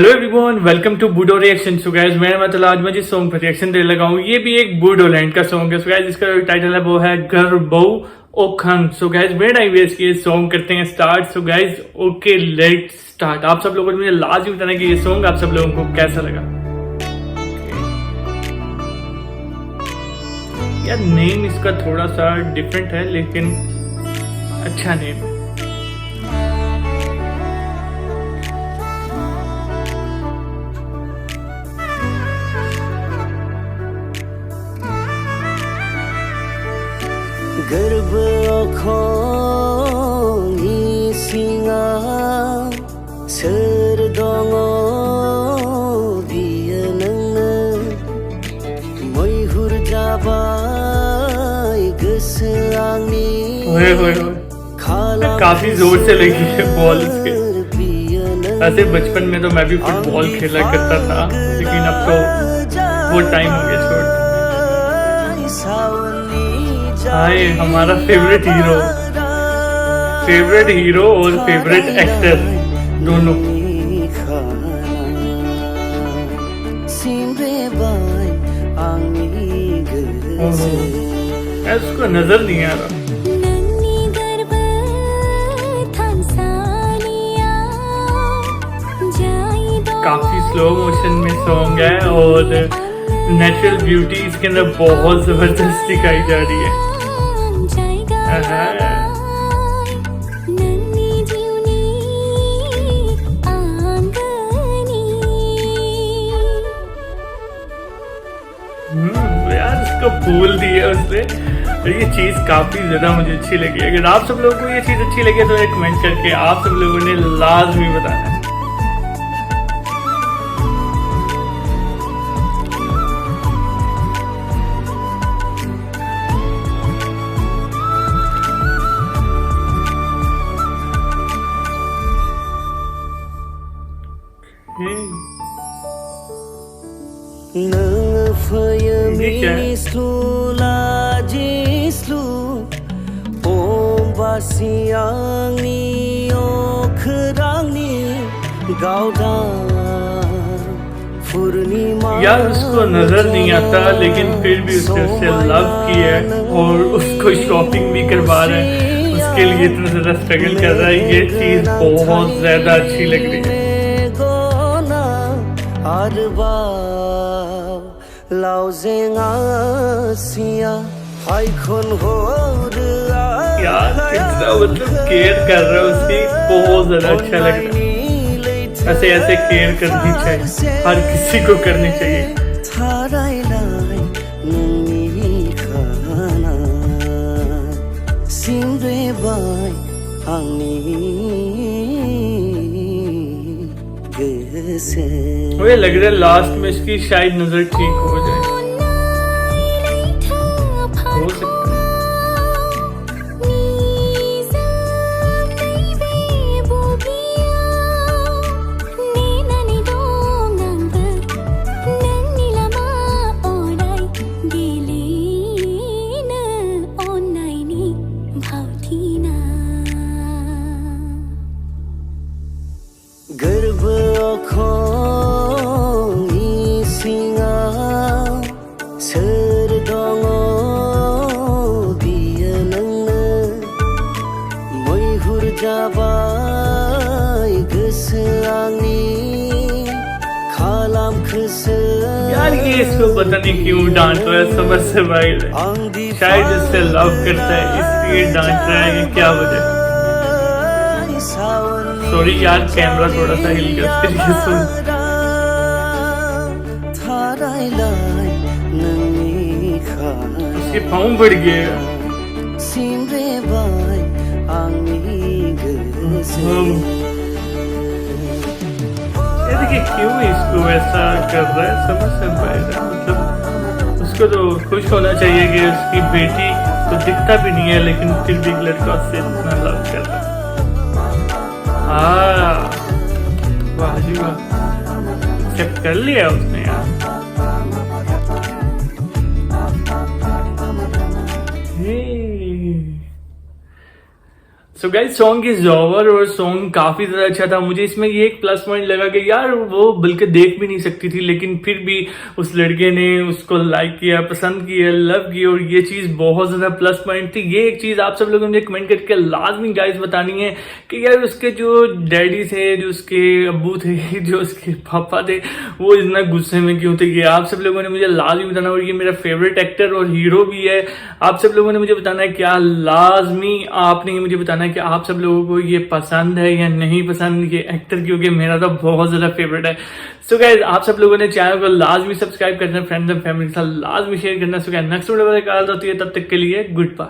Hello everyone, welcome to Boodo reaction. So guys, मैं आज मैं जिस सॉन्ग पर रिएक्शन दे लगा हूँ ये भी एक बूडोलैंड का सॉन्ग है। सो गाइस, इसका टाइटल है वो है घर बहु ओखंग। सो गाइस, मेरा टाइम वेस्ट किए सॉन्ग करते हैं start. So guys, okay let's start. आप सब लोगों ने मुझे लाजमी बताना कि ये सॉन्ग आप सब लोगों को कैसा लगा। यार नेम इसका थोड़ा सा डिफरेंट है लेकिन अच्छा नेम है। गर्भ अखंनि सिङाव सोर दङ बियो नोंनो मैहुर जाबाय गोसो आंनि काफी जोर से लगी है बॉल इसके। ऐसे बचपन में तो मैं भी फुटबॉल खेला करता था लेकिन अब तो वो टाइम हो गया छोड़। हाय, हमारा फेवरेट हीरो और फेवरेट एक्टर दोनों। उसको नजर नहीं आ रहा। काफी स्लो मोशन में सॉन्ग है और नेचुरल ब्यूटी इसके अंदर बहुत जबरदस्त दिखाई जा रही है। यार इसको फूल दिया उसने। ये चीज काफी ज्यादा मुझे अच्छी लगी। अगर आप सब लोगों को ये चीज अच्छी लगी तो कमेंट करके आप सब लोगों ने लाजमी बताना। नों फैयो मिनिस्लु लाजिस्लु अम्बासि आंनि अखोरांनि गावदां पूर्णिमा। यार उसको नजर नहीं आता लेकिन फिर भी उससे लव की है और उसको शॉपिंग भी करवा रहा है। उसके लिए इतना ज्यादा स्ट्रगल कर रहा है। ये चीज बहुत ज्यादा अच्छी लग रही है। यार कितना मतलब केयर कर रहा है उसकी, बहुत ज्यादा अच्छा लग रहा है। ऐसे केयर करनी चाहिए, हर किसी को करनी चाहिए। मुझे लग रहा है लास्ट में इसकी शायद नजर ठीक हो जाए। हो सकता है। गर्भ अखंनि सिङाव सोर दङ बियो नोंनो मैहुर जाबाय गोसो आंनि खालामखोसो। यार ये इसको पता नहीं क्यों डांट रहा है, समझ से बाहर है। शायद इससे लव करता है इसलिए डांट रहा है। ये क्या वजह? सॉरी यार, कैमरा थोड़ा सा हिल गया उसके लिए। उसके पाँव बढ़ गए। ये देखिए क्यों इसको ऐसा कर रहा है, समझ से बाहर है। मतलब उसको तो खुश होना चाहिए कि उसकी बेटी तो दिखता भी नहीं है लेकिन फिर भी एक लड़का उससे इतना लव कर रहा है। वाह जी वाह, एक्सेप्ट कर लिया उसने यार। So guys song is over और सॉन्ग काफी ज्यादा अच्छा था। मुझे इसमें ये एक प्लस पॉइंट लगा कि यार वो बल्कि देख भी नहीं सकती थी, लेकिन फिर भी उस लड़के ने उसको लाइक किया, पसंद किया, लव किया, और ये चीज बहुत ज्यादा प्लस पॉइंट थी। ये एक चीज आप सब लोगों ने कमेंट करके लाजमी गाइस बतानी है कि यार उसके जो डैडी थे, जो उसके अब्बू थे, जो उसके पापा थे, वो इतना गुस्से में क्यों थे। ये आप सब लोगों ने मुझे लाजमी बताना, और ये मेरा फेवरेट एक्टर और हीरो भी है। आप सब लोगों ने मुझे बताना है क्या, लाजमी आपने मुझे बताना है कि आप सब लोगों को ये पसंद है या नहीं पसंद ये एक्टर, क्योंकि मेरा तो बहुत ज्यादा फेवरेट है। सो गाइस आप सब लोगों ने चैनल को लाजमी सब्सक्राइब करना, फ्रेंड्स एंड फैमिली के साथ लाजमी शेयर करना। सो गाइस नेक्स्ट वीडियो में होती है, तब तक के लिए गुड बाय।